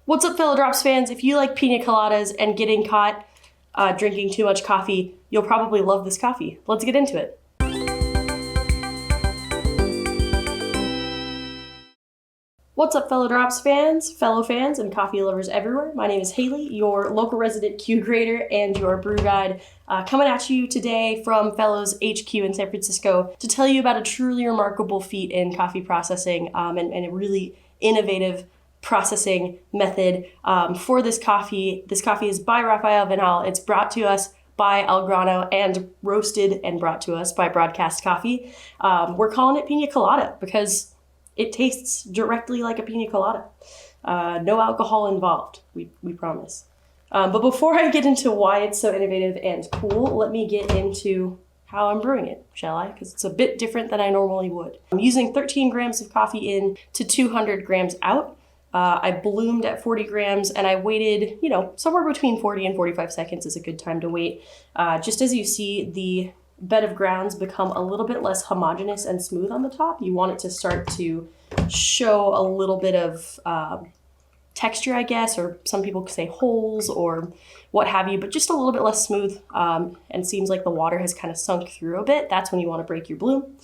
What's up, fellow Drops fans? If you like pina coladas and getting caught drinking too much coffee, you'll probably love this coffee. Let's get into it. What's up, fellow Drops fans, fellow fans, and coffee lovers everywhere? My name is Haley, your local resident Q grader and your brew guide, coming at you today from Fellows HQ in San Francisco to tell you about a truly remarkable feat in coffee processing and a really innovative processing method for this coffee. This coffee is by Rafael Vinhal. It's brought to us by El Grano and roasted and brought to us by Broadcast Coffee. We're calling it Piña Colada because it tastes directly like a pina colada. No alcohol involved, we promise. But before I get into why it's so innovative and cool, let me get into how I'm brewing it, shall I? Because it's a bit different than I normally would. I'm using 13 grams of coffee in to 200 grams out. I bloomed at 40 grams and I waited, somewhere between 40 and 45 seconds is a good time to wait. Just as you see, the bed of grounds become a little bit less homogeneous and smooth on the top. You want it to start to show a little bit of texture, I guess, or some people could say holes or what have you, but just a little bit less smooth and seems like the water has kind of sunk through a bit. That's when you want to break your bloom.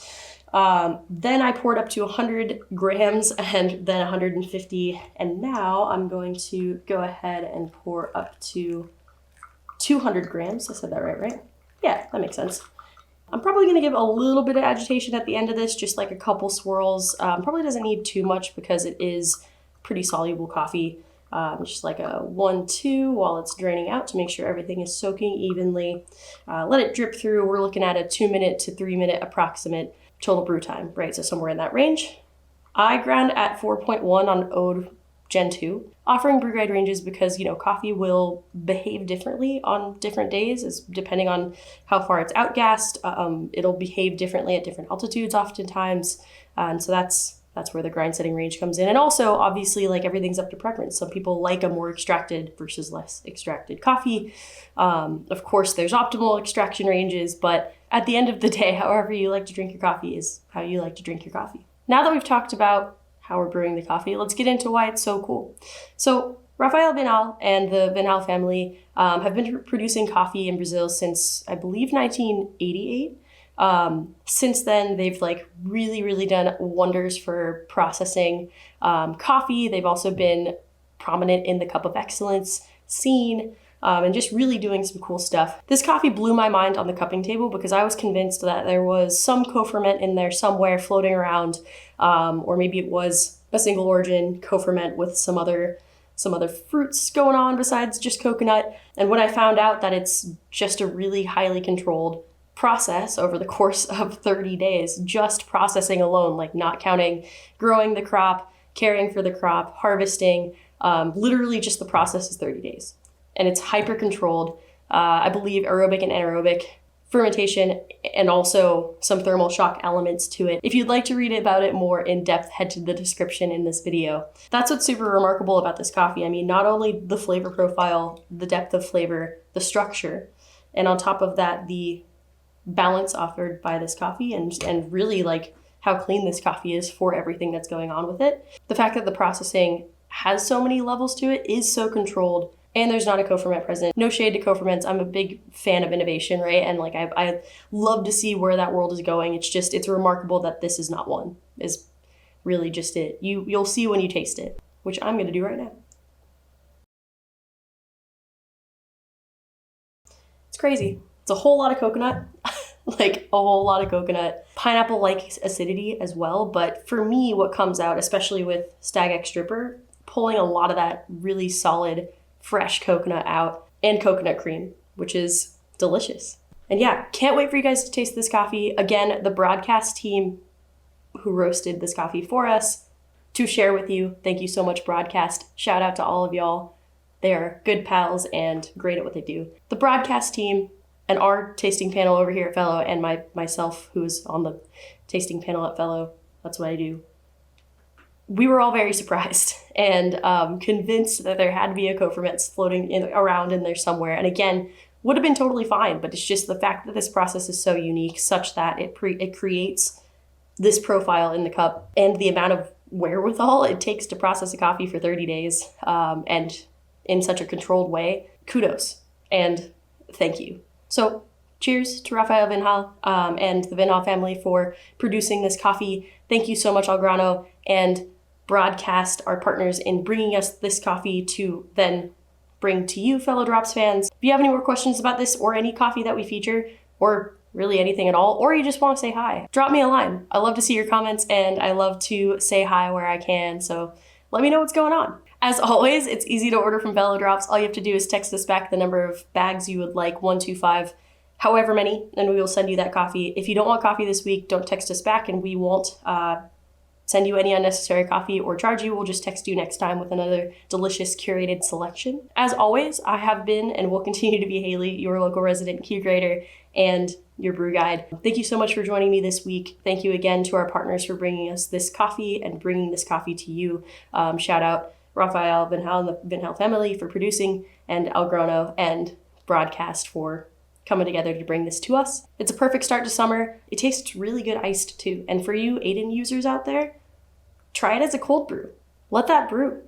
Then I poured up to 100 grams and then 150, and now I'm going to go ahead and pour up to 200 grams. I said that right? Yeah, that makes sense. I'm probably going to give a little bit of agitation at the end of this, just like a couple swirls. Probably doesn't need too much because it is pretty soluble coffee. Just like a 1-2 while it's draining out to make sure everything is soaking evenly. Let it drip through. We're looking at a 2-minute to 3-minute approximate total brew time, right? So somewhere in that range. I ground at 4.1 on Ode Gen 2, offering brew guide ranges because, coffee will behave differently on different days, depending on how far it's outgassed. It'll behave differently at different altitudes oftentimes. And so that's where the grind setting range comes in. And also, obviously, like everything's up to preference. Some people like a more extracted versus less extracted coffee. Of course, there's optimal extraction ranges, but at the end of the day, however you like to drink your coffee is how you like to drink your coffee. Now that we've talked about how we're brewing the coffee, let's get into why it's so cool. So Rafael Vinhal and the Vinhal family have been producing coffee in Brazil since, I believe, 1988. Since then, they've really done wonders for processing coffee. They've also been prominent in the Cup of Excellence scene and just really doing some cool stuff. This coffee blew my mind on the cupping table because I was convinced that there was some co-ferment in there somewhere floating around, or maybe it was a single origin co-ferment with some other fruits going on besides just coconut. And when I found out that it's just a really highly controlled process over the course of 30 days, just processing alone, like not counting growing the crop, caring for the crop, harvesting, literally just the process is 30 days. And it's hyper controlled. I believe aerobic and anaerobic fermentation and also some thermal shock elements to it. If you'd like to read about it more in depth, head to the description in this video. That's what's super remarkable about this coffee. I mean, not only the flavor profile, the depth of flavor, the structure, and on top of that, the balance offered by this coffee and really like how clean this coffee is for everything that's going on with it. The fact that the processing has so many levels to it is so controlled, and there's not a co-ferment present. No shade to co-ferments. I'm a big fan of innovation, right? And like I love to see where that world is going. It's remarkable that this is not one, is really just it. You'll see when you taste it, which I'm gonna do right now. It's crazy. It's a whole lot of coconut, like a whole lot of coconut. Pineapple-like acidity as well, but for me, what comes out, especially with Stag X Dripper, pulling a lot of that really solid, fresh coconut out and coconut cream, which is delicious. And yeah, can't wait for you guys to taste this coffee. Again, the Broadcast team who roasted this coffee for us to share with you. Thank you so much, Broadcast. Shout out to all of y'all. They are good pals and great at what they do. The Broadcast team and our tasting panel over here at Fellow and myself, who is on the tasting panel at Fellow, that's what I do. We were all very surprised and convinced that there had to be a co-ferment floating around in there somewhere. And again, would have been totally fine, but it's just the fact that this process is so unique such that it creates this profile in the cup and the amount of wherewithal it takes to process a coffee for 30 days and in such a controlled way, kudos and thank you. So cheers to Rafael Vinhal and the Vinhal family for producing this coffee. Thank you so much, Algrano, and Broadcast, our partners in bringing us this coffee to then bring to you, fellow Drops fans. If you have any more questions about this or any coffee that we feature, or really anything at all, or you just want to say hi, drop me a line. I love to see your comments and I love to say hi where I can, so let me know what's going on. As always, it's easy to order from Fellow Drops. All you have to do is text us back the number of bags you would like, 125, however many, and we will send you that coffee. If you don't want coffee this week, don't text us back and we won't send you any unnecessary coffee or charge you. We'll just text you next time with another delicious curated selection. As always, I have been and will continue to be Haley, your local resident Q grader and your brew guide. Thank you so much for joining me this week. Thank you again to our partners for bringing us this coffee and bringing this coffee to you. Shout out Rafael Vinhal and the Vinhal family for producing, and Algrano and Broadcast for coming together to bring this to us. It's a perfect start to summer. It tastes really good iced too. And for you Aiden users out there, try it as a cold brew. Let that brew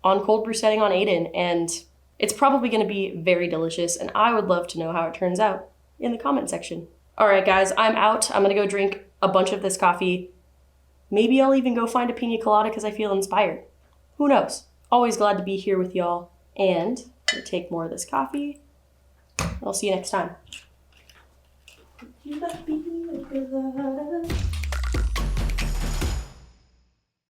on cold brew setting on Aiden, and it's probably gonna be very delicious, and I would love to know how it turns out in the comment section. All right, guys, I'm out. I'm gonna go drink a bunch of this coffee. Maybe I'll even go find a Piña Colada because I feel inspired. Who knows? Always glad to be here with y'all, and I'm gonna take more of this coffee. I'll see you next time.